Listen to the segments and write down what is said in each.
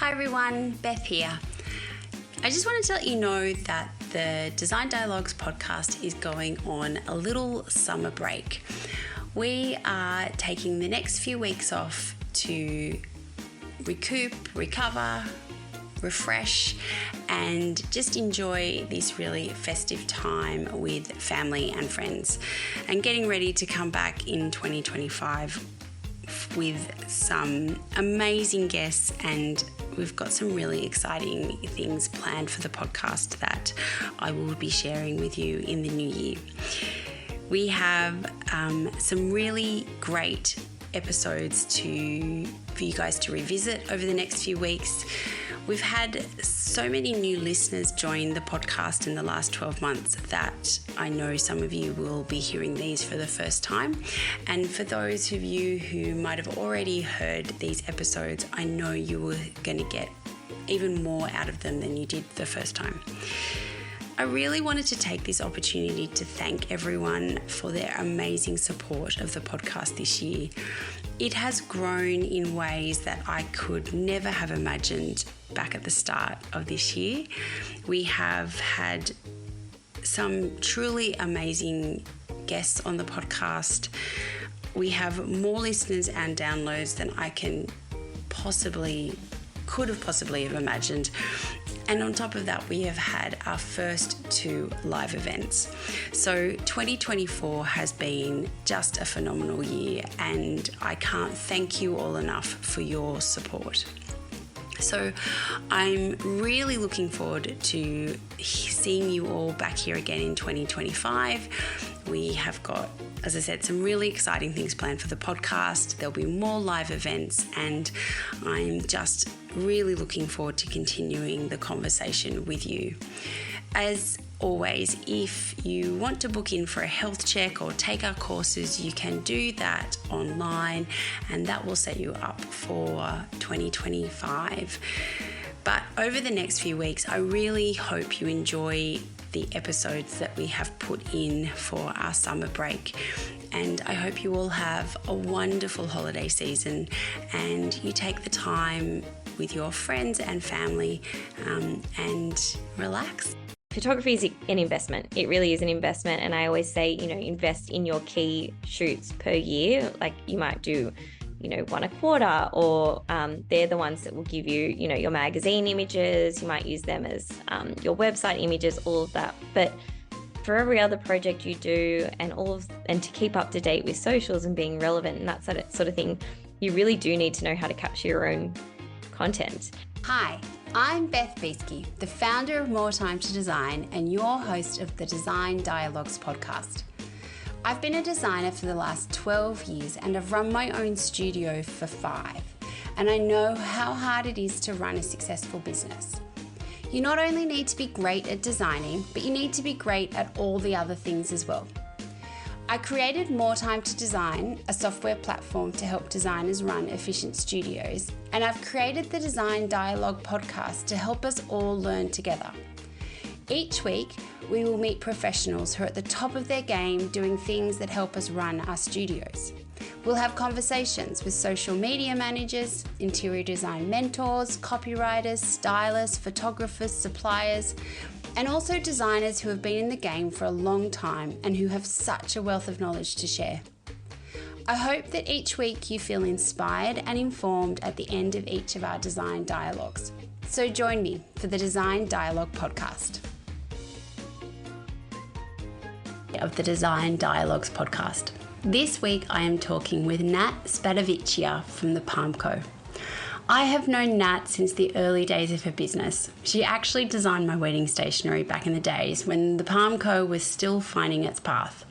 Hi everyone, Beth here. I just wanted to let you know that the Design Dialogues podcast is going on a little summer break. We are taking the next few weeks off to recoup, recover, refresh, and just enjoy this really festive time with family and friends, and getting ready to come back in 2025 with some amazing guests, and we've got some really exciting things planned for the podcast that I will be sharing with you in the new year. We have some really great episodes for you guys to revisit over the next few weeks. We've had so many new listeners join the podcast in the last 12 months that I know some of you will be hearing these for the first time. And for those of you who might have already heard these episodes, I know you were going to get even more out of them than you did the first time. I really wanted to take this opportunity to thank everyone for their amazing support of the podcast this year. It has grown in ways that I could never have imagined back at the start of this year. We have had some truly amazing guests on the podcast. We have more listeners and downloads than I could have possibly imagined. And on top of that, we have had our first 2 live events. So 2024 has been just a phenomenal year, and I can't thank you all enough for your support. So I'm really looking forward to seeing you all back here again in 2025. We have got, as I said, some really exciting things planned for the podcast. There'll be more live events, and I'm just really looking forward to continuing the conversation with you. As always, if you want to book in for a health check or take our courses, you can do that online, and that will set you up for 2025. But over the next few weeks, I really hope you enjoy the episodes that we have put in for our summer break. And I hope you all have a wonderful holiday season, and you take the time with your friends and family and relax. Photography is an investment. It really is an investment. And I always say, invest in your key shoots per year. Like you might do, one a quarter, or they're the ones that will give you, your magazine images. You might use them as your website images, all of that. But for every other project you do, and to keep up to date with socials and being relevant and that sort of thing, you really do need to know how to capture your own content. Hi, I'm Beth Beesky, the founder of More Time to Design and your host of the Design Dialogues podcast. I've been a designer for the last 12 years and I've run my own studio for 5. And I know how hard it is to run a successful business. You not only need to be great at designing, but you need to be great at all the other things as well. I created More Time to Design, a software platform to help designers run efficient studios, and I've created the Design Dialogue podcast to help us all learn together. Each week, we will meet professionals who are at the top of their game doing things that help us run our studios. We'll have conversations with social media managers, interior design mentors, copywriters, stylists, photographers, suppliers, and also designers who have been in the game for a long time and who have such a wealth of knowledge to share. I hope that each week you feel inspired and informed at the end of each of our Design Dialogues. So join me for the Design Dialogue podcast. Of the Design Dialogues podcast. This week I am talking with Nat Spadavecchia from the Palm Co. I have known Nat since the early days of her business. She actually designed my wedding stationery back in the days when the Palm Co was still finding its path.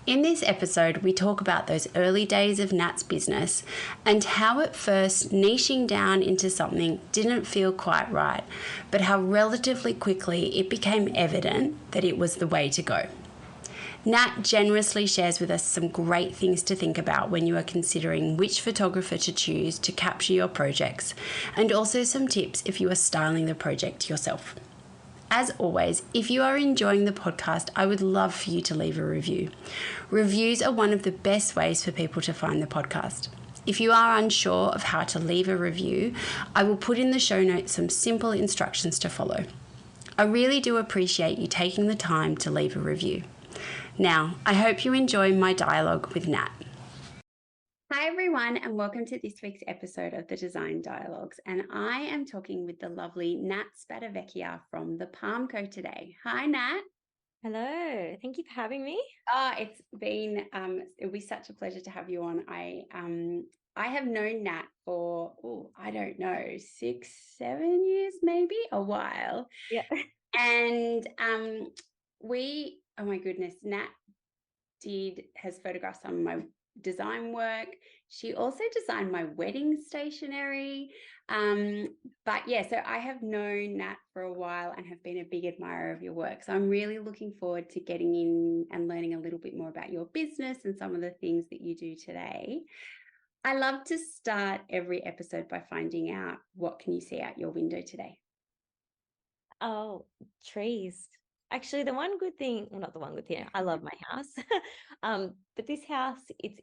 In this episode, we talk about those early days of Nat's business and how at first niching down into something didn't feel quite right, but how relatively quickly it became evident that it was the way to go. Nat generously shares with us some great things to think about when you are considering which photographer to choose to capture your projects, and also some tips if you are styling the project yourself. As always, if you are enjoying the podcast, I would love for you to leave a review. Reviews are one of the best ways for people to find the podcast. If you are unsure of how to leave a review, I will put in the show notes some simple instructions to follow. I really do appreciate you taking the time to leave a review. Now, I hope you enjoy my dialogue with Nat. Hi everyone, and welcome to this week's episode of the Design Dialogues. And I am talking with the lovely Nat Spadavecchia from the Palm Co today. Hi Nat. Hello, thank you for having me. It's been it'll be such a pleasure to have you on. I have known Nat for I don't know, 6-7 years, maybe a while. Yeah. And oh my goodness, Nat has photographed some of my design work. She also designed my wedding stationery. But yeah, so I have known Nat for a while and have been a big admirer of your work. So I'm really looking forward to getting in and learning a little bit more about your business and some of the things that you do today. I love to start every episode by finding out, what can you see out your window today? Oh, trees. Actually, the one good thing, well, not the one good thing, I love my house. But this house, it's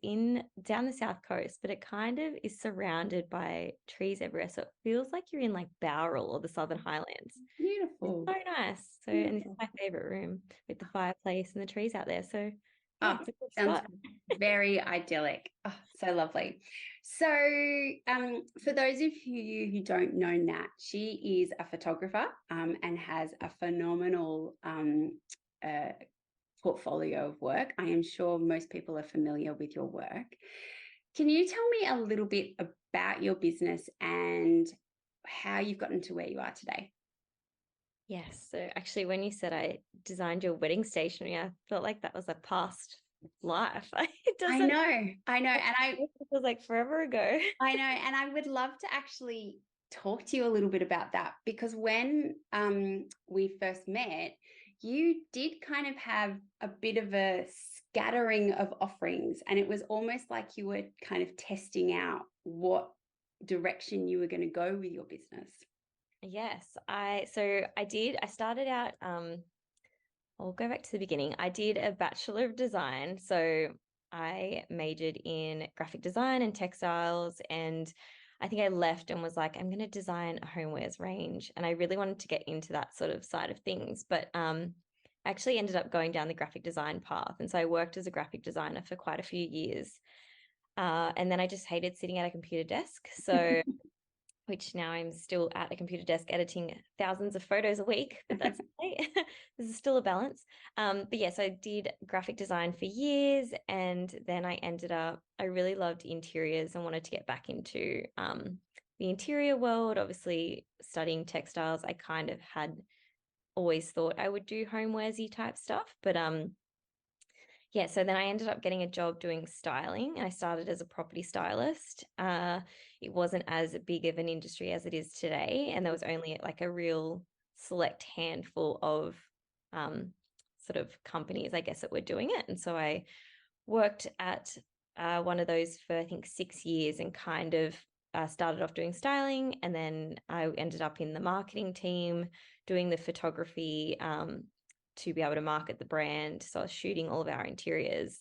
down the south coast, but it kind of is surrounded by trees everywhere. So it feels like you're in like Bowral or the Southern Highlands. Beautiful. It's so nice. So, and this is my favorite room with the fireplace and the trees out there. So yeah, it's a good sounds spot. very idyllic. Oh, so lovely. So for those of you who don't know Nat, she is a photographer and has a phenomenal portfolio of work. I am sure most people are familiar with your work. Can you tell me a little bit about your business and how you've gotten to where you are today? Yes. So actually, when you said I designed your wedding stationery, I felt like that was a past life. It I doesn't. know, and It was like forever ago. I know, and I would love to actually talk to you a little bit about that, because when we first met, you did kind of have a bit of a scattering of offerings, and it was almost like you were kind of testing out what direction you were going to go with your business. Yes, I started out I'll go back to the beginning. I did a Bachelor of Design. So I majored in graphic design and textiles, and I think I left and was like, I'm going to design a homewares range. And I really wanted to get into that sort of side of things, but actually ended up going down the graphic design path. And so I worked as a graphic designer for quite a few years. And then I just hated sitting at a computer desk. So which now I'm still at a computer desk editing thousands of photos a week, but that's okay. This is still a balance. But yes, I did graphic design for years, and then I really loved interiors and wanted to get back into the interior world. Obviously, studying textiles, I kind of had always thought I would do homewaresy type stuff, but yeah, so then I ended up getting a job doing styling, and I started as a property stylist. It wasn't as big of an industry as it is today, and there was only like a real select handful of sort of companies, I guess, that were doing it. And so I worked at one of those for I think 6 years, and kind of started off doing styling, and then I ended up in the marketing team doing the photography to be able to market the brand. So I was shooting all of our interiors,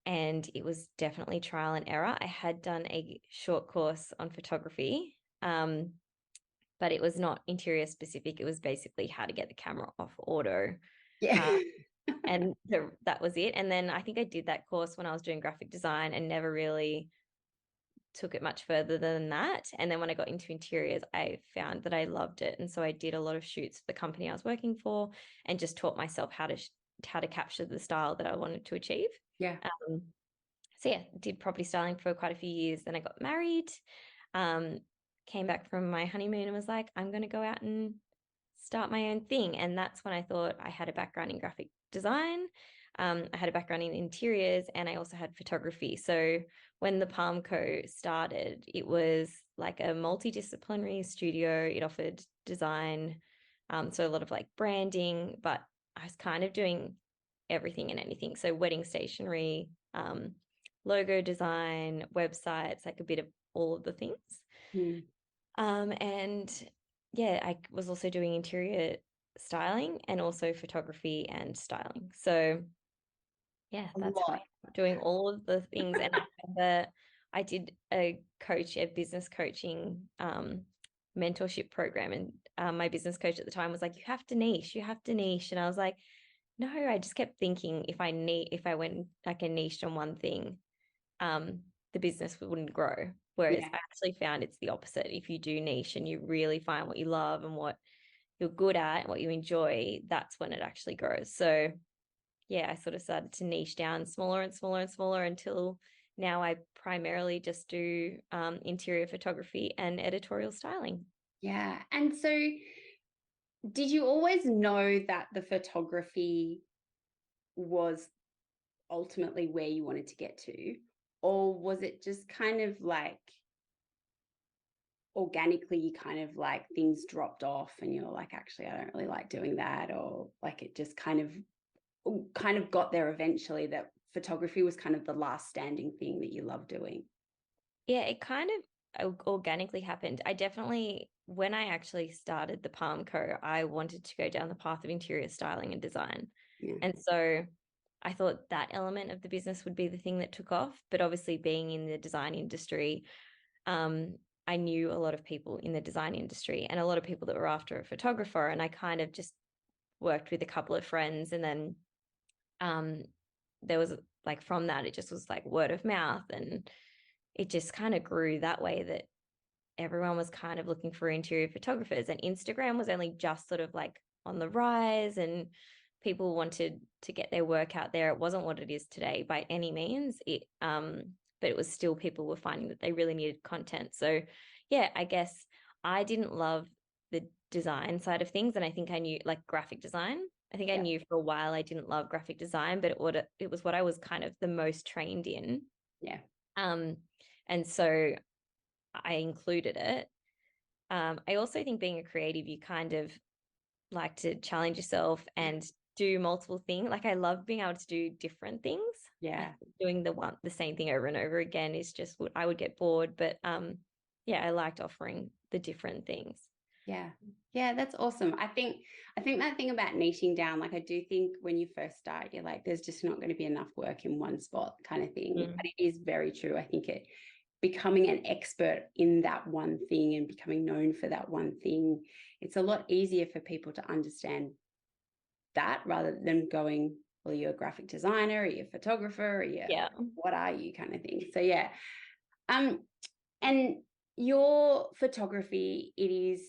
and it was definitely trial and error. I had done a short course on photography, but it was not interior specific. It was basically how to get the camera off auto. Yeah. And that was it. And then I think I did that course when I was doing graphic design and never really took it much further than that. And then when I got into interiors, I found that I loved it. And so I did a lot of shoots for the company I was working for, and just taught myself how to capture the style that I wanted to achieve. Yeah. So yeah, did property styling for quite a few years. Then I got married, came back from my honeymoon and was like, I'm going to go out and start my own thing. And that's when I thought I had a background in graphic design. I had a background in interiors, and I also had photography. So when the Palm Co started, it was like a multidisciplinary studio. It offered design, so a lot of like branding, but I was kind of doing everything and anything. So wedding stationery, logo design, websites, like a bit of all of the things. Mm. And yeah, I was also doing interior styling and also photography and styling. So yeah, that's how I'm doing all of the things. And I remember I did a business coaching mentorship program, and my business coach at the time was like, you have to niche. And I was like, no, I just kept thinking if I went like a niche on one thing, the business wouldn't grow. Whereas Yeah. I actually found it's the opposite. If you do niche and you really find what you love and what you're good at, what you enjoy, that's when it actually grows. So yeah, I sort of started to niche down smaller and smaller and smaller until now I primarily just do interior photography and editorial styling. Yeah. And so did you always know that the photography was ultimately where you wanted to get to? Or was it just kind of like organically you kind of like things dropped off and you're like, actually, I don't really like doing that? Or like it just kind of got there eventually that photography was kind of the last standing thing that you love doing? Yeah, it kind of organically happened. I definitely, when I actually started the Palm Co, I wanted to go down the path of interior styling and design. Yeah. And so I thought that element of the business would be the thing that took off. But obviously, being in the design industry, I knew a lot of people in the design industry and a lot of people that were after a photographer. And I kind of just worked with a couple of friends. And then um, there was like from that, it just was like word of mouth. And it just kind of grew that way that everyone was kind of looking for interior photographers. And Instagram was only just sort of like on the rise and people wanted to get their work out there. It wasn't what it is today by any means. But it was still people were finding that they really needed content. So yeah, I guess I didn't love the design side of things. And I think I knew like graphic design. I think I Yeah. knew for a while I didn't love graphic design, but it was what I was kind of the most trained in. Yeah. Um, and so I included it. I also think being a creative, you kind of like to challenge yourself and do multiple things. Like I love being able to do different things. I Yeah. think doing the same thing over and over again is just what I would get bored. But yeah, I liked offering the different things. Yeah. Yeah, that's awesome. I think that thing about niching down, like I do think when you first start, you're like, there's just not going to be enough work in one spot kind of thing. Mm. But it is very true. I think it becoming an expert in that one thing and becoming known for that one thing, it's a lot easier for people to understand that rather than going, well, you're a graphic designer, or you're a photographer, or you're Yeah. what are you kind of thing. So yeah. Um, and your photography, it is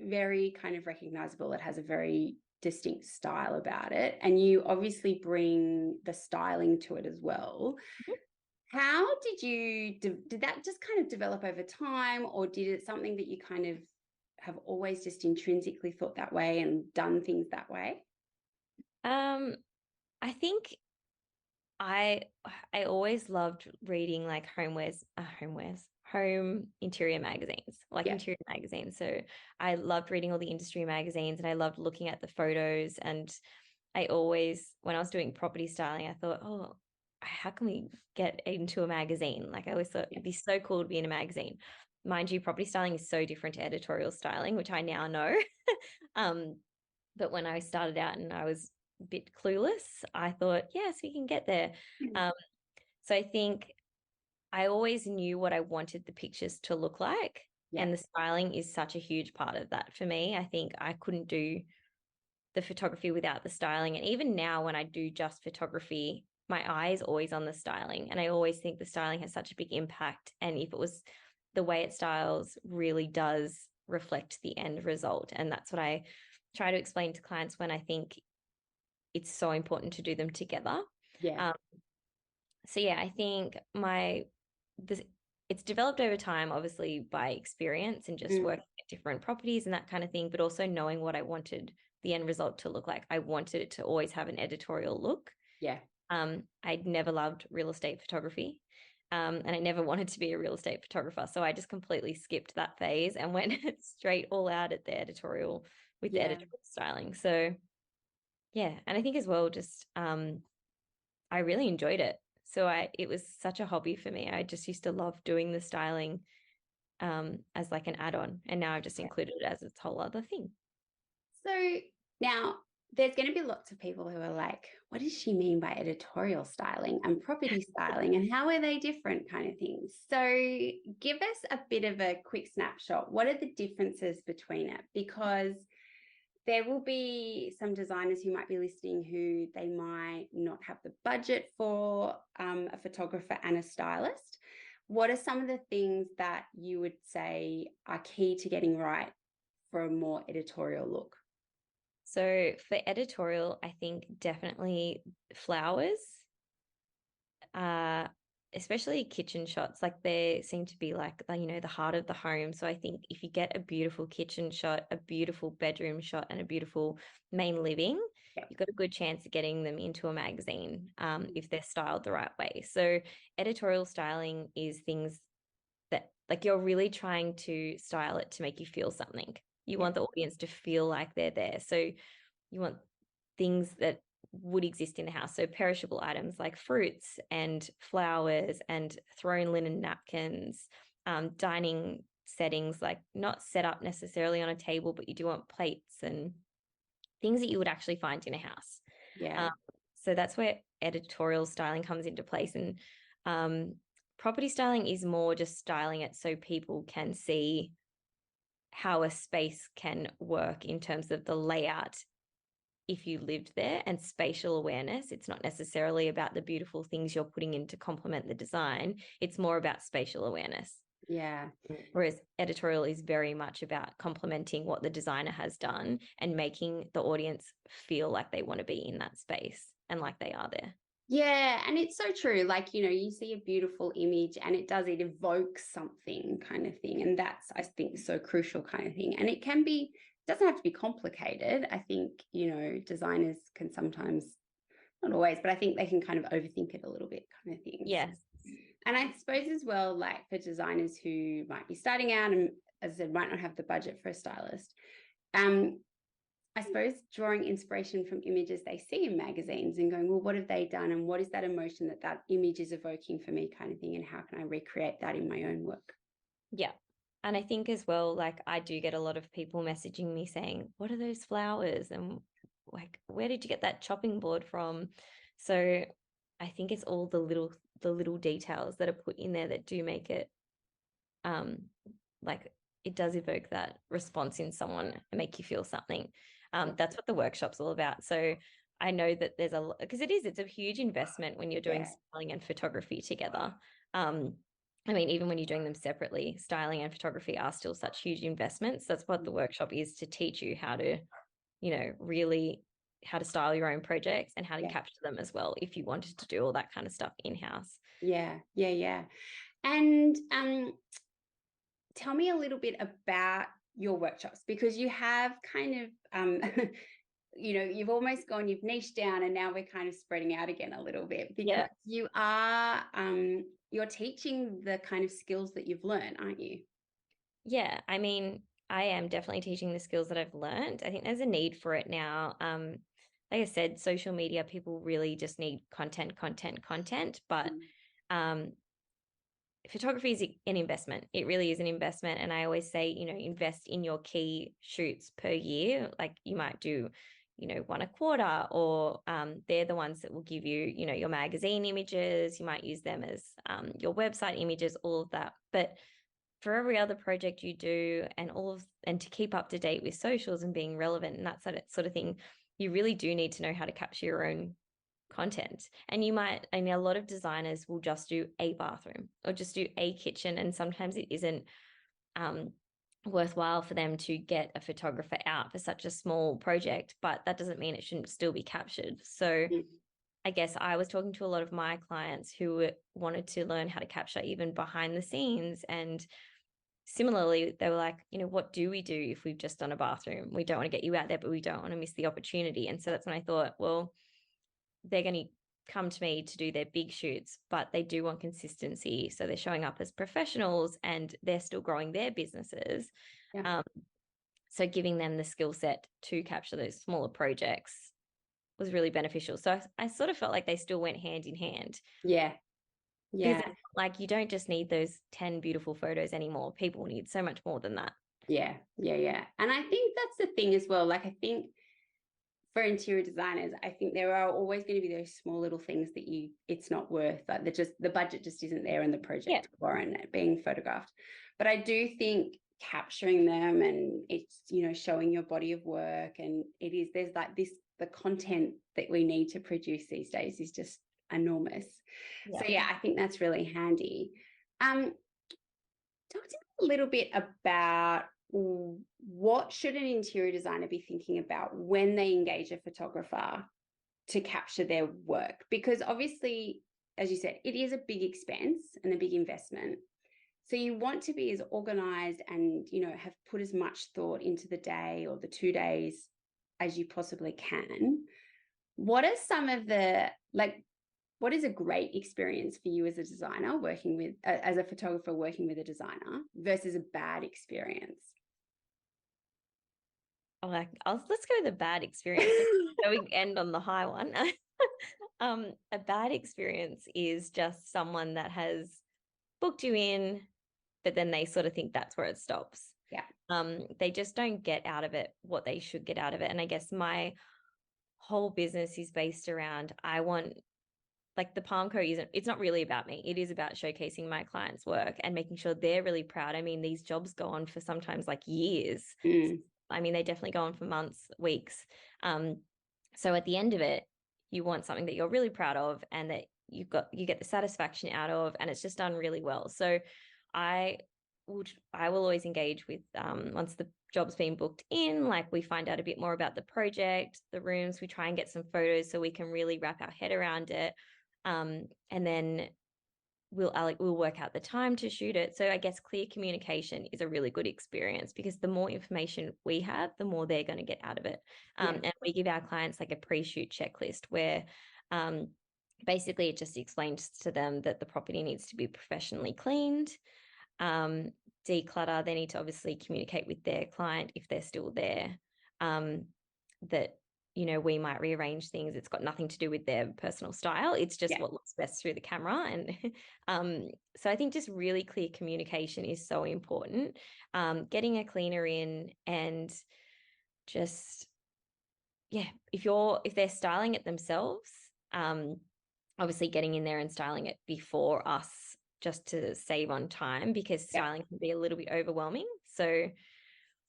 very kind of recognizable. It has a very distinct style about it. And you obviously bring the styling to it as well. How did that just kind of develop over time, or did it something that you kind of have always just intrinsically thought that way and done things that way? Um, I think I I always loved reading like home interior magazines, like Yeah. interior magazines. So I loved reading all the industry magazines and I loved looking at the photos. And I always, when I was doing property styling, I thought, oh, how can we get into a magazine? Like I always thought Yeah. it'd be so cool to be in a magazine. Mind you, property styling is so different to editorial styling, which I now know. um, but when I started out and I was a bit clueless, I thought, yes, we can get there. Um, so I think I always knew what I wanted the pictures to look like. Yeah. And the styling is such a huge part of that for me. I think I couldn't do the photography without the styling. And even now, when I do just photography, my eye is always on the styling. And I always think the styling has such a big impact. And if it was the way it styles, really does reflect the end result. And that's what I try to explain to clients when I think it's so important to do them together. Yeah. Um, so yeah, I think this it's developed over time, obviously by experience and just Mm. working at different properties and that kind of thing, but also knowing what I wanted the end result to look like. I wanted it to always have an editorial look. Yeah. I'd never loved real estate photography. And I never wanted to be a real estate photographer. So I just completely skipped that phase and went straight all out at the editorial with the Yeah. editorial styling. So yeah. And I think as well, just I really enjoyed it. So it was such a hobby for me. I just used to love doing the styling as like an add-on. And now I've just included it as its whole other thing. So now there's going to be lots of people who are like, what does she mean by editorial styling and property styling, and how are they different, kind of things? So give us a bit of a quick snapshot. What are the differences between it? Because there will be some designers who might be listening who they might not have the budget for a photographer and a stylist. What are some of the things that you would say are key to getting right for a more editorial look? So for editorial, I think definitely flowers, especially kitchen shots. Like they seem to be like, the heart of the home. So I think if you get a beautiful kitchen shot, a beautiful bedroom shot, and a beautiful main living, you've got a good chance of getting them into a magazine if they're styled the right way. So editorial styling is things that like you're really trying to style it to make you feel something. You want the audience to feel like they're there. So you want things that would exist in the house. So perishable items like fruits and flowers and thrown linen napkins, dining settings, like not set up necessarily on a table, but you do want plates and things that you would actually find in a house. Yeah. So that's where editorial styling comes into place. And property styling is more just styling it so people can see how a space can work in terms of the layout if you lived there, and spatial awareness. It's not necessarily about the beautiful things you're putting in to complement the design. It's more about spatial awareness. Yeah. Whereas editorial is very much about complementing what the designer has done and making the audience feel like they want to be in that space and like they are there. Yeah, and it's so true. Like, you see a beautiful image and it evokes something, kind of thing. And that's, I think, so crucial, kind of thing. And it doesn't have to be complicated. I think, designers can sometimes, not always, but I think they can kind of overthink it a little bit, kind of thing. Yes. And I suppose as well, like for designers who might be starting out and, as I said, might not have the budget for a stylist, I suppose drawing inspiration from images they see in magazines and going, well, what have they done? And what is that emotion that image is evoking for me, kind of thing? And how can I recreate that in my own work? Yeah. And I think as well, like I do get a lot of people messaging me saying, what are those flowers? And like, where did you get that chopping board from? So I think it's all the little details that are put in there that do make it like it does evoke that response in someone and make you feel something. That's what the workshop's all about. So I know that there's because it's a huge investment when you're doing styling and photography together. I mean, even when you're doing them separately, styling and photography are still such huge investments. That's what the workshop is, to teach you how to, really how to style your own projects and how to capture them as well, if you wanted to do all that kind of stuff in-house. Yeah. And tell me a little bit about your workshops, because you have kind of you've almost gone, you've niched down, and now we're kind of spreading out again a little bit, because you are you're teaching the kind of skills that you've learned, aren't you? Yeah, I mean, I am definitely teaching the skills that I've learned. I think there's a need for it now. Like I said, social media, people really just need content. But photography is an investment. It really is an investment. And I always say, invest in your key shoots per year. Like you might do, one a quarter, or they're the ones that will give you, your magazine images. You might use them as your website images, all of that. But for every other project you do, and to keep up to date with socials and being relevant and that sort of thing, you really do need to know how to capture your own content. And a lot of designers will just do a bathroom or just do a kitchen, and sometimes it isn't worthwhile for them to get a photographer out for such a small project, but that doesn't mean it shouldn't still be captured. So I guess I was talking to a lot of my clients who wanted to learn how to capture even behind the scenes. And similarly, they were like, what do we do if we've just done a bathroom? We don't want to get you out there, but we don't want to miss the opportunity. And so that's when I thought, well, they're going to come to me to do their big shoots, but they do want consistency. So they're showing up as professionals and they're still growing their businesses. So giving them the skill set to capture those smaller projects was really beneficial. So I sort of felt like they still went hand in hand. Yeah. Because like you don't just need those 10 beautiful photos anymore. People need so much more than that. Yeah. And I think that's the thing as well. Like, I think for interior designers, I think there are always going to be those small little things that it's not worth, like the budget just isn't there and the project warrant being photographed. But I do think capturing them, and it's, you know, showing your body of work, and there's like this, the content that we need to produce these days is just enormous. So yeah, I think that's really handy. Talk to me a little bit about what should an interior designer be thinking about when they engage a photographer to capture their work? Because obviously, as you said, it is a big expense and a big investment. So you want to be as organized and, you know, have put as much thought into the day or the 2 days as you possibly can. What are some of the, like, what is a great experience for you as a designer working with, as a photographer working with a designer versus a bad experience? Let's go with the bad experience. So we end on the high one. A bad experience is just someone that has booked you in, but then they sort of think that's where it stops. Yeah. They just don't get out of it what they should get out of it. And I guess my whole business is based around, I want, like, the Palm Co it's not really about me. It is about showcasing my clients' work and making sure they're really proud. I mean, these jobs go on for sometimes like years. I mean, they definitely go on for months, weeks. So at the end of it, you want something that you're really proud of and that you get the satisfaction out of, and it's just done really well. So I will always engage with, once the job's been booked in, like, we find out a bit more about the project, the rooms, we try and get some photos so we can really wrap our head around it. And then we'll work out the time to shoot it. So I guess clear communication is a really good experience, because the more information we have, the more they're going to get out of it. And we give our clients like a pre-shoot checklist where basically it just explains to them that the property needs to be professionally cleaned, declutter. They need to obviously communicate with their client if they're still there, that, you know, we might rearrange things. It's got nothing to do with their personal style. It's just what looks best through the camera. And so I think just really clear communication is so important. Getting a cleaner in, and just, if they're styling it themselves, obviously getting in there and styling it before us, just to save on time, because styling can be a little bit overwhelming. So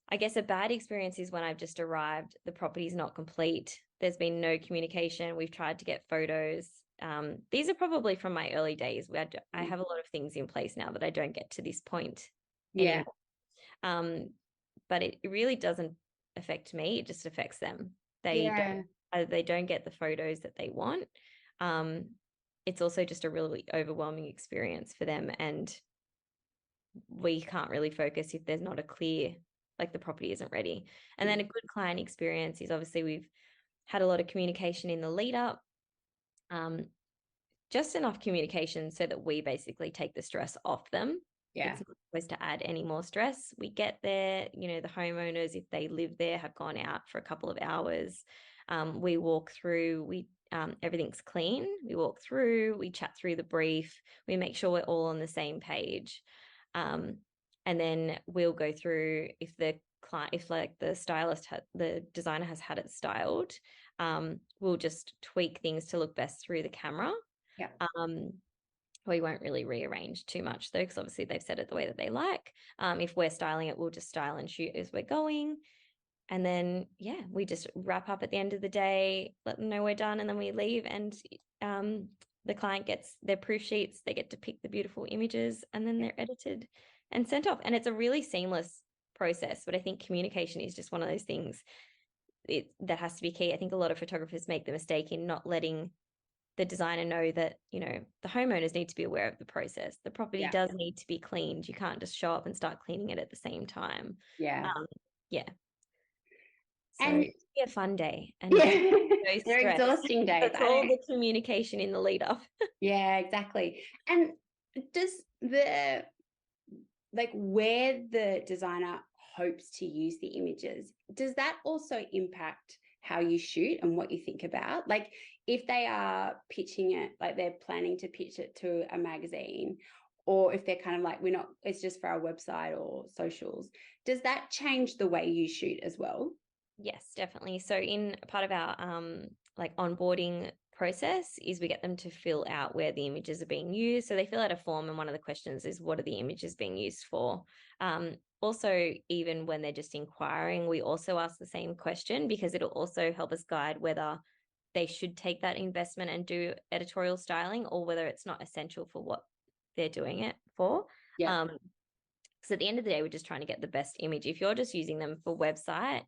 I guess a bad experience is when I've just arrived, the property's not complete, there's been no communication, we've tried to get photos. These are probably from my early days where I have a lot of things in place now that I don't get to this point anymore. But it really doesn't affect me, it just affects them. They don't get the photos that they want. It's also just a really overwhelming experience for them, and we can't really focus if there's not a clear, like, the property isn't ready. And then a good client experience is, obviously, we've had a lot of communication in the lead up, just enough communication so that we basically take the stress off them. It's not supposed to add any more stress. We get there, you know, the homeowners, if they live there, have gone out for a couple of hours. We walk through, everything's clean. We walk through, we chat through the brief, we make sure we're all on the same page. And then we'll go through, if the designer has had it styled, we'll just tweak things to look best through the camera. We won't really rearrange too much though, because obviously they've set it the way that they like. If we're styling it, we'll just style and shoot as we're going. And then, we just wrap up at the end of the day, let them know we're done, and then we leave. And the client gets their proof sheets, they get to pick the beautiful images, and then they're edited and sent off. And it's a really seamless process. But I think communication is just one of those things that has to be key. I think a lot of photographers make the mistake in not letting the designer know that, you know, the homeowners need to be aware of the process. The property does need to be cleaned. You can't just show up and start cleaning it at the same time. So it'd be a fun day. And they're exhausting days. That's all the communication in the lead up. Yeah, exactly. And does where the designer hopes to use the images, does that also impact how you shoot and what you think about? Like, if they are pitching it, like they're planning to pitch it to a magazine, or if they're kind of like, it's just for our website or socials, does that change the way you shoot as well? Yes, definitely. So in part of our like onboarding process is we get them to fill out where the images are being used. So they fill out a form, and one of the questions is, what are the images being used for? Also, even when they're just inquiring, we also ask the same question, because it'll also help us guide whether they should take that investment and do editorial styling, or whether it's not essential for what they're doing it for. Yeah. So at the end of the day, we're just trying to get the best image. If you're just using them for website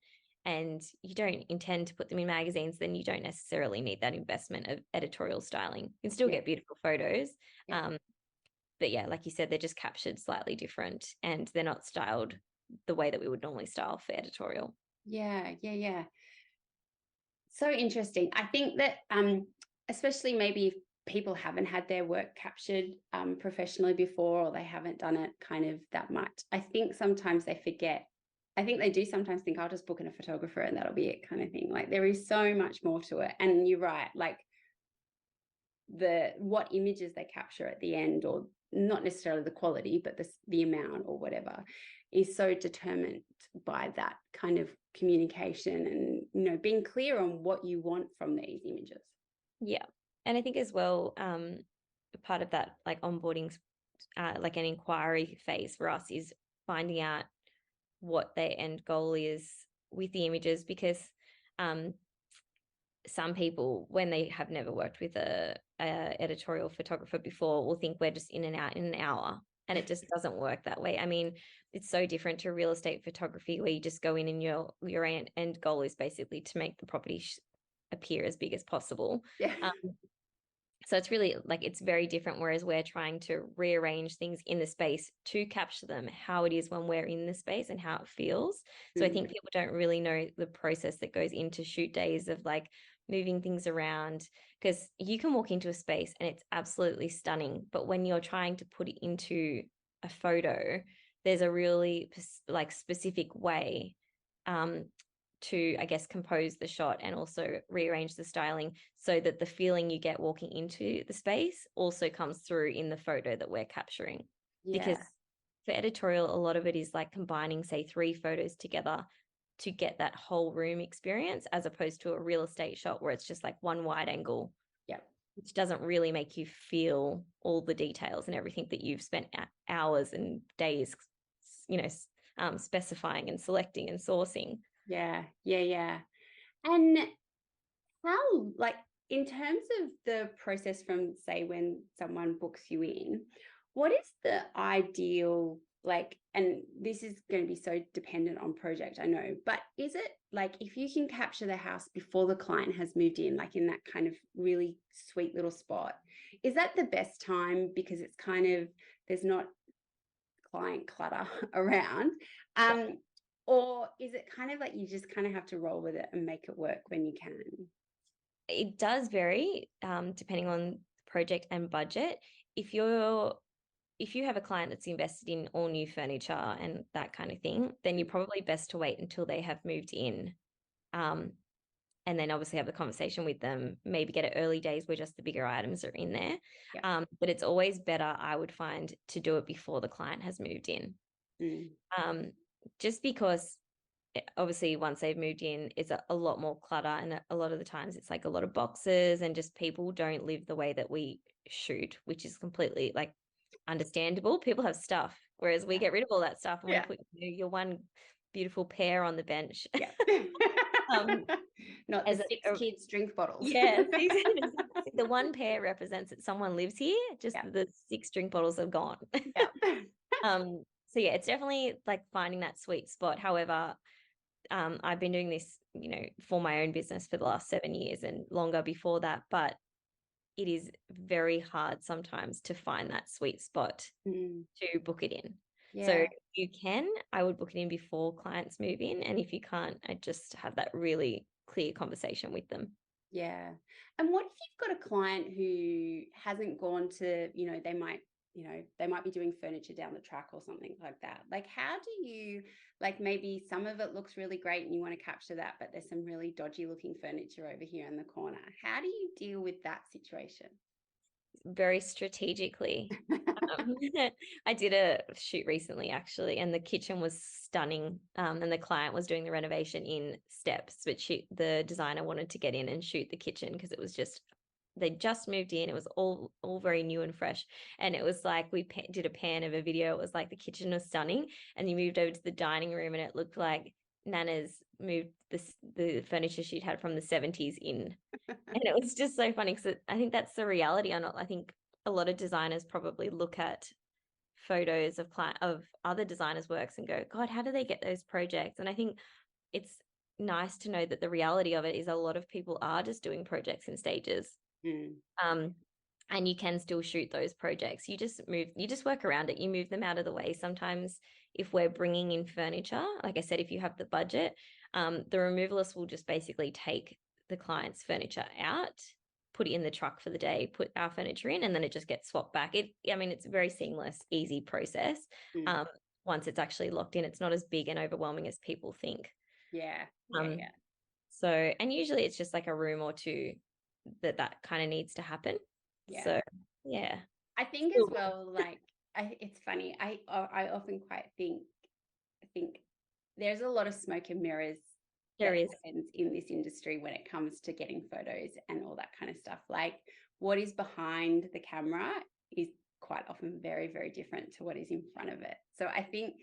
and you don't intend to put them in magazines, then you don't necessarily need that investment of editorial styling. You can still get beautiful photos. Yeah. But yeah, like you said, they're just captured slightly different, and they're not styled the way that we would normally style for editorial. Yeah. So interesting. I think that especially maybe if people haven't had their work captured professionally before, or they haven't done it kind of that much, I think sometimes they forget. I think they do sometimes think, I'll just book in a photographer and that'll be it, kind of thing. Like, there is so much more to it. And you're right, like what images they capture at the end, or not necessarily the quality, but the amount or whatever, is so determined by that kind of communication and, being clear on what you want from these images. Yeah. And I think as well, part of that like onboarding, like an inquiry phase for us, is finding out what their end goal is with the images, because some people, when they have never worked with a editorial photographer before, will think we're just in and out in an hour, and it just doesn't work that way. I mean, it's so different to real estate photography, where you just go in and your end goal is basically to make the property appear as big as possible. Yeah. So it's really like, it's very different, whereas we're trying to rearrange things in the space to capture them how it is when we're in the space and how it feels. So I think people don't really know the process that goes into shoot days of like moving things around, because you can walk into a space and it's absolutely stunning, but when you're trying to put it into a photo, there's a really like specific way to, I guess, compose the shot and also rearrange the styling so that the feeling you get walking into the space also comes through in the photo that we're capturing. Yeah. Because for editorial, a lot of it is like combining, say, 3 photos together to get that whole room experience, as opposed to a real estate shot where it's just like one wide angle. Yeah. Which doesn't really make you feel all the details and everything that you've spent hours and days, specifying and selecting and sourcing. Yeah. And how, like, in terms of the process from, say, when someone books you in, what is the ideal, like, and this is going to be so dependent on project, I know, but is it like, if you can capture the house before the client has moved in, like in that kind of really sweet little spot, is that the best time, because it's kind of, there's not client clutter around? Or is it kind of like you just kind of have to roll with it and make it work when you can? It does vary depending on project and budget. If you have a client that's invested in all new furniture and that kind of thing, then you're probably best to wait until they have moved in. And then obviously have the conversation with them, maybe get it early days where just the bigger items are in there. Yeah. But it's always better, I would find, to do it before the client has moved in. Just because obviously once they've moved in, it's a lot more clutter, and a lot of the times it's like a lot of boxes, and just people don't live the way that we shoot, which is completely like understandable. People have stuff, whereas we get rid of all that stuff and we put your one beautiful pair on the bench. Yeah. Not the 6 kids drink bottles. Yeah, the one pair represents that someone lives here, just the 6 drink bottles are gone. So yeah, it's definitely like finding that sweet spot. However, I've been doing this, for my own business for the last 7 years and longer before that, but it is very hard sometimes to find that sweet spot to book it in. So if you can, I would book it in before clients move in. And if you can't, I just have that really clear conversation with them. Yeah. And what if you've got a client who hasn't gone to, they might be doing furniture down the track or something like that. Like, how do you, like, maybe some of it looks really great and you want to capture that, but there's some really dodgy looking furniture over here in the corner. How do you deal with that situation? very strategically. Um, I did a shoot recently actually, and the kitchen was stunning. And the client was doing the renovation in steps, but the designer wanted to get in and shoot the kitchen because it was just they just moved in. It was all very new and fresh, and it was like we did a pan of a video. It was like the kitchen was stunning, and you moved over to the dining room, and it looked like Nana's moved the furniture she'd had from the 70s in. And it was just so funny because I think that's the reality. I think a lot of designers probably look at photos of other designers' works and go, God, how do they get those projects? And I think it's nice to know that the reality of it is a lot of people are just doing projects in stages. And you can still shoot those projects. You just work around it. You move them out of the way. Sometimes if we're bringing in furniture, like I said, if you have the budget, the removalist will just basically take the client's furniture out, put it in the truck for the day, put our furniture in, and then it just gets swapped back. It's a very seamless, easy process. Once it's actually locked in, it's not as big and overwhelming as people think. Yeah. So, and usually it's just like a room or two that kind of needs to happen. Yeah. So, yeah. I think as well, like, it's funny. I often quite think there's a lot of smoke and mirrors happens in this industry when it comes to getting photos and all that kind of stuff. Like, what is behind the camera is quite often very, very different to what is in front of it. So I think,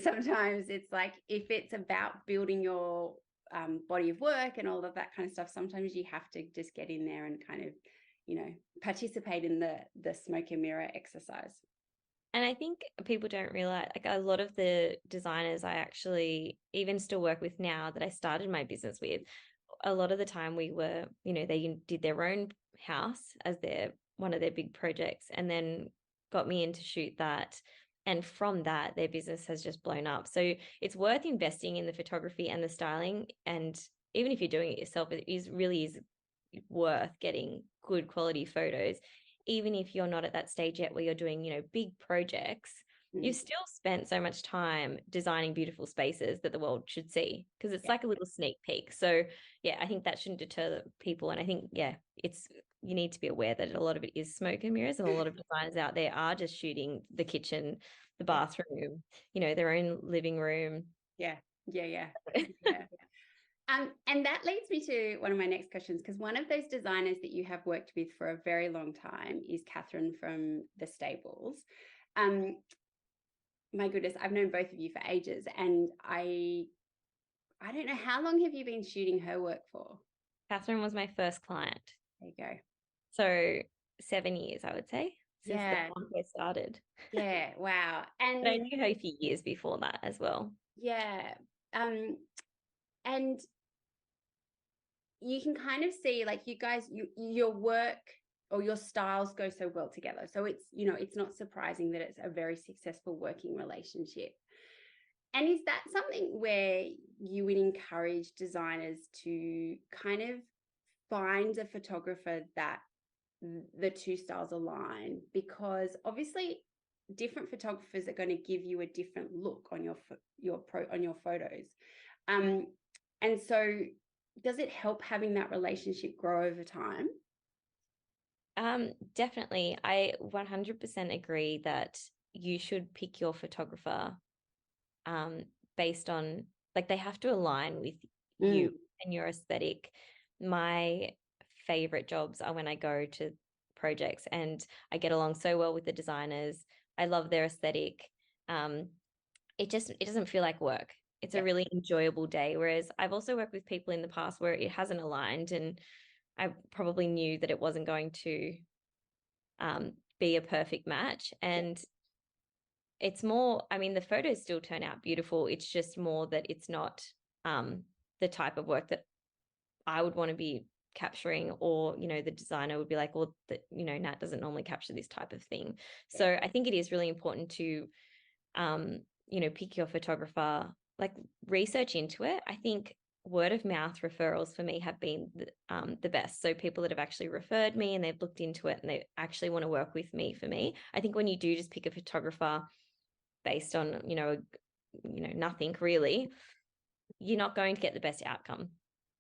sometimes it's like, if it's about building your body of work and all of that kind of stuff, sometimes you have to just get in there and kind of, participate in the smoke and mirror exercise. And I think people don't realize, like, a lot of the designers I actually even still work with now that I started my business with, a lot of the time we were, they did their own house as one of their big projects, and then got me in to shoot that. And from that, their business has just blown up. So it's worth investing in the photography and the styling. And even if you're doing it yourself, it really is worth getting good quality photos. Even if you're not at that stage yet where you're doing, big projects, you've still spent so much time designing beautiful spaces that the world should see, because it's like a little sneak peek. So yeah, I think that shouldn't deter people. And I think, you need to be aware that a lot of it is smoke and mirrors, and a lot of designers out there are just shooting the kitchen, the bathroom, their own living room. Yeah. And that leads me to one of my next questions, because one of those designers that you have worked with for a very long time is Catherine from the Stables. My goodness, I've known both of you for ages, and I don't know, how long have you been shooting her work for? Catherine was my first client. There you go. So 7 years, I would say, since the point we started. Yeah, wow. And but I knew her a few years before that as well. Yeah. And you can kind of see, like, you guys, your work or your styles go so well together. So it's, it's not surprising that it's a very successful working relationship. And is that something where you would encourage designers to kind of find a photographer that the two styles align? Because obviously different photographers are going to give you a different look on your photos. And so does it help having that relationship grow over time? Definitely. I 100% agree that you should pick your photographer based on, like, they have to align with you and your aesthetic. My favorite jobs are when I go to projects and I get along so well with the designers. I love their aesthetic. It doesn't feel like work. It's a really enjoyable day. Whereas I've also worked with people in the past where it hasn't aligned, and I probably knew that it wasn't going to be a perfect match. And it's more, the photos still turn out beautiful. It's just more that it's not the type of work that I would want to be capturing, or, the designer would be like, well, Nat doesn't normally capture this type of thing. So I think it is really important to, pick your photographer, like, research into it. I think word of mouth referrals for me have been the best. So people that have actually referred me and they've looked into it and they actually want to work with me, for me, I think when you do just pick a photographer based on, nothing really, you're not going to get the best outcome.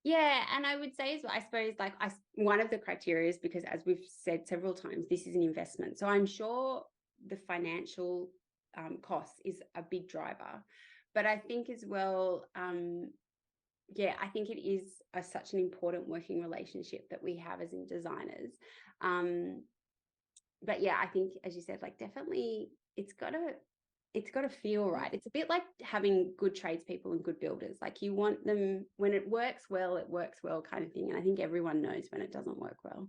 Yeah, and I would say as well, I suppose, like one of the criteria is because, as we've said several times, this is an investment. So I'm sure the financial cost is a big driver, but I think as well, yeah, I think it is such an important working relationship that we have as in designers. But yeah, I think, as you said, like definitely it's got to feel right. It's a bit like having good tradespeople and good builders. Like you want them, when it works well kind of thing. And I think everyone knows when it doesn't work well.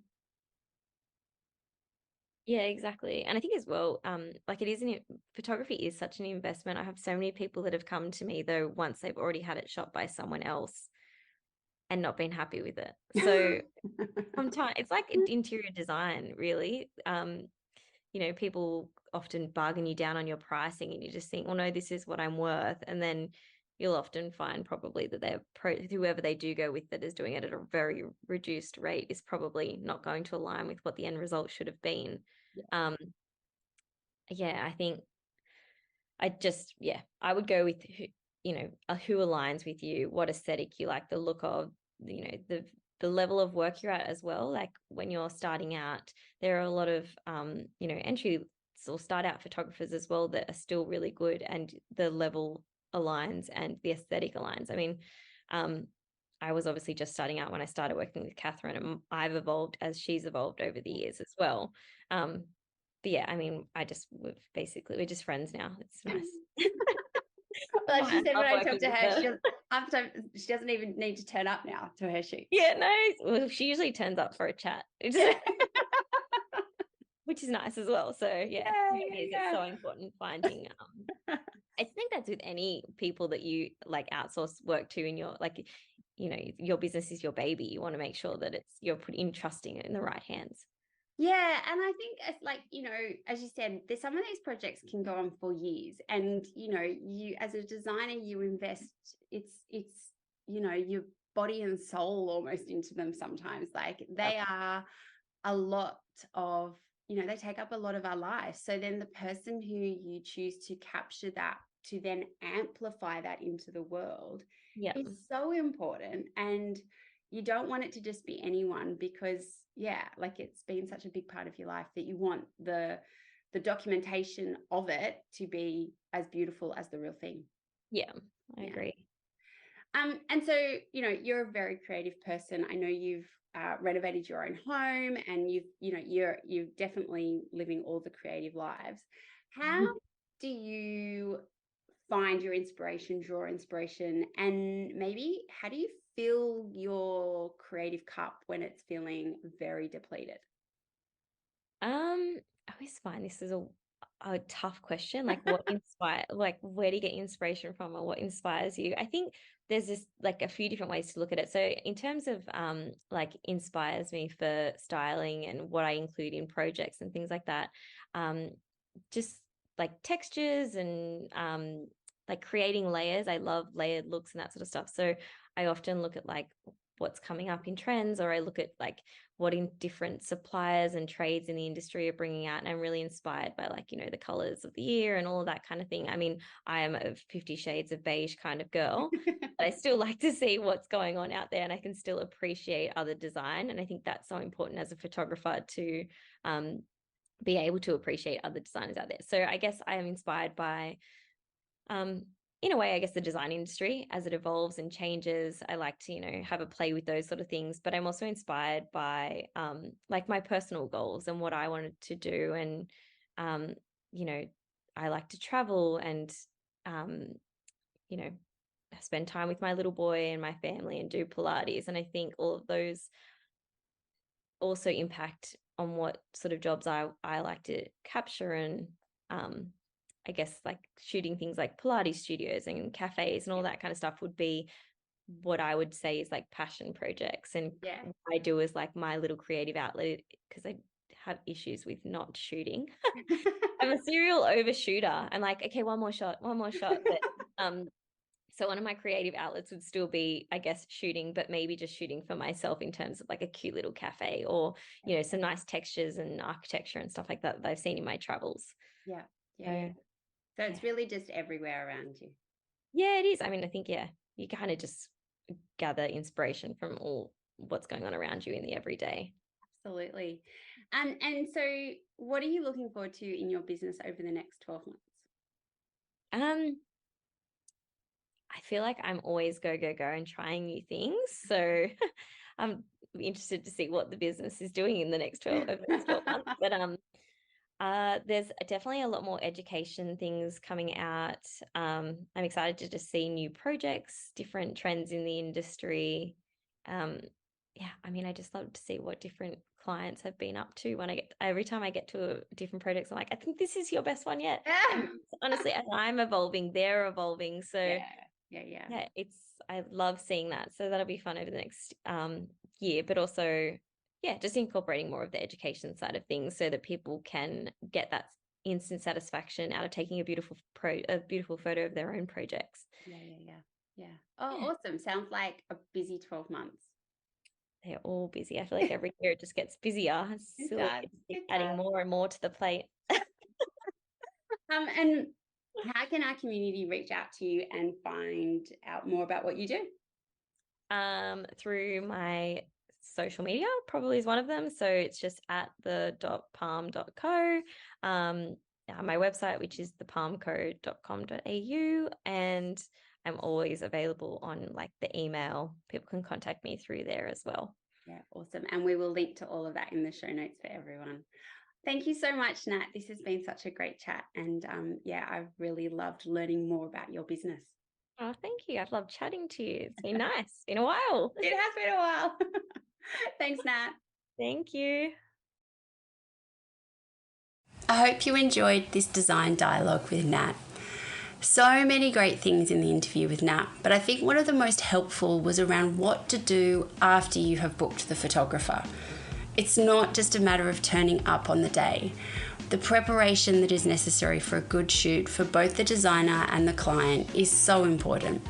Yeah, exactly. And I think as well, like it isn't photography is such an investment. I have so many people that have come to me though once they've already had it shot by someone else and not been happy with it. So sometimes it's like interior design, really. People often bargain you down on your pricing and you just think, well, no, this is what I'm worth. And then you'll often find probably that whoever they do go with that is doing it at a very reduced rate is probably not going to align with what the end result should have been. Yeah. Yeah, I think I would go with who aligns with you, what aesthetic you like, the look of, the level of work you're at as well. Like when you're starting out, there are a lot of entry or start out photographers as well that are still really good and the level aligns and the aesthetic aligns. I mean, I was obviously just starting out when I started working with Catherine, and I've evolved as she's evolved over the years as well. But yeah, I mean, we're just friends now. It's nice. Well, she said when I talked to her, her. she doesn't even need to turn up now to her shoot. Yeah, no. Well, she usually turns up for a chat, which is nice as well. So yeah, it's so important finding. I think that's with any people that you like outsource work to in your your business is your baby. You want to make sure that you're entrusting it in the right hands. Yeah, and I think it's like, as you said, there's some of these projects can go on for years. And, you as a designer, you invest, it's your body and soul almost into them sometimes. Like they are a lot of, they take up a lot of our lives. So then the person who you choose to capture that, to then amplify that into the world is so important. And you don't want it to just be anyone because, yeah, like it's been such a big part of your life that you want the documentation of it to be as beautiful as the real thing. Yeah, I agree. And so, you're a very creative person. I know you've renovated your own home and you're definitely living all the creative lives. How do you find your inspiration, draw inspiration, and maybe how do you fill your creative cup when it's feeling very depleted? I always find this is a tough question. Like where do you get inspiration from or what inspires you? I think there's this like a few different ways to look at it. So in terms of like inspires me for styling and what I include in projects and things like that, just like textures and like creating layers. I love layered looks and that sort of stuff. So I often look at like what's coming up in trends, or I look at like what in different suppliers and trades in the industry are bringing out. And I'm really inspired by like, the colors of the year and all of that kind of thing. I mean, I am a 50 Shades of Beige kind of girl, but I still like to see what's going on out there and I can still appreciate other design. And I think that's so important as a photographer to be able to appreciate other designers out there. So I guess I am inspired by in a way, I guess the design industry as it evolves and changes. I like to, have a play with those sort of things, but I'm also inspired by like my personal goals and what I wanted to do. And, I like to travel and, spend time with my little boy and my family and do Pilates. And I think all of those also impact on what sort of jobs I like to capture. And I guess like shooting things like Pilates studios and cafes and all that kind of stuff would be what I would say is like passion projects. And what I do is like my little creative outlet because I have issues with not shooting. I'm a serial overshooter. I'm like, okay, one more shot. But so one of my creative outlets would still be, I guess, shooting, but maybe just shooting for myself in terms of like a cute little cafe or, some nice textures and architecture and stuff like that I've seen in my travels. Yeah. So it's really just everywhere around you. Yeah, it is. I mean, I think, you kind of just gather inspiration from all what's going on around you in the everyday. Absolutely. And so what are you looking forward to in your business over the next 12 months? I feel like I'm always go and trying new things. So I'm interested to see what the business is doing in the next 12 months. But there's definitely a lot more education things coming out. I'm excited to just see new projects, different trends in the industry. Yeah, I mean, I just love to see what different clients have been up to every time I get to different projects. I'm like, I think this is your best one yet. And honestly, as I'm evolving, they're evolving. So yeah, I love seeing that. So that'll be fun over the next year, but also, yeah, just incorporating more of the education side of things so that people can get that instant satisfaction out of taking a beautiful photo of their own projects. Yeah. Oh, awesome. Sounds like a busy 12 months. They're all busy. I feel like every year it just gets busier. It's silly. Adding more and more to the plate. And how can our community reach out to you and find out more about what you do? Through my social media probably is one of them. So it's just at the.palm.co. My website, which is thepalmco.com.au, and I'm always available on like the email. People can contact me through there as well. Yeah, awesome. And we will link to all of that in the show notes for everyone. Thank you so much, Nat. This has been such a great chat. And I've really loved learning more about your business. Oh, thank you. I've loved chatting to you. It's been nice. It's been a while. It has been a while. Thanks, Nat. Thank you. I hope you enjoyed this design dialogue with Nat. So many great things in the interview with Nat, but I think one of the most helpful was around what to do after you have booked the photographer. It's not just a matter of turning up on the day. The preparation that is necessary for a good shoot for both the designer and the client is so important.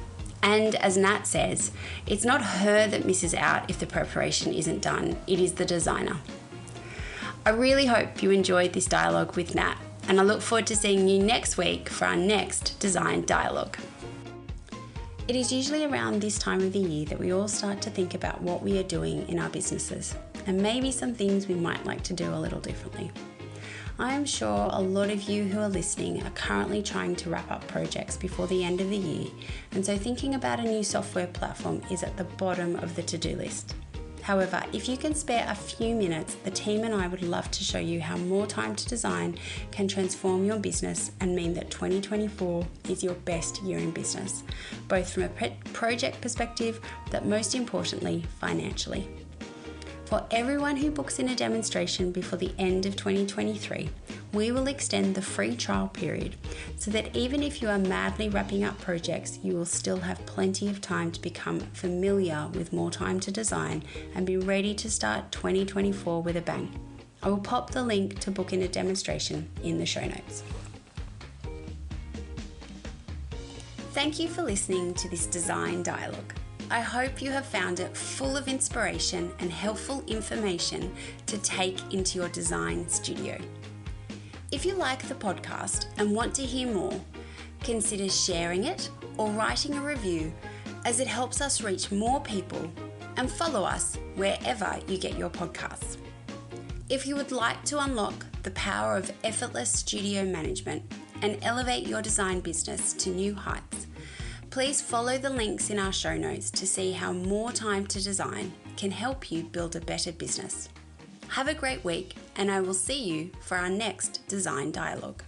And as Nat says, it's not her that misses out if the preparation isn't done, it is the designer. I really hope you enjoyed this dialogue with Nat, and I look forward to seeing you next week for our next design dialogue. It is usually around this time of the year that we all start to think about what we are doing in our businesses, and maybe some things we might like to do a little differently. I am sure a lot of you who are listening are currently trying to wrap up projects before the end of the year, and so thinking about a new software platform is at the bottom of the to-do list. However, if you can spare a few minutes, the team and I would love to show you how more time to design can transform your business and mean that 2024 is your best year in business, both from a project perspective, but most importantly, financially. For everyone who books in a demonstration before the end of 2023, we will extend the free trial period so that even if you are madly wrapping up projects, you will still have plenty of time to become familiar with more time to design and be ready to start 2024 with a bang. I will pop the link to book in a demonstration in the show notes. Thank you for listening to this design dialogue. I hope you have found it full of inspiration and helpful information to take into your design studio. If you like the podcast and want to hear more, consider sharing it or writing a review, as it helps us reach more people, and follow us wherever you get your podcasts. If you would like to unlock the power of effortless studio management and elevate your design business to new heights, please follow the links in our show notes to see how more time to design can help you build a better business. Have a great week, and I will see you for our next design dialogue.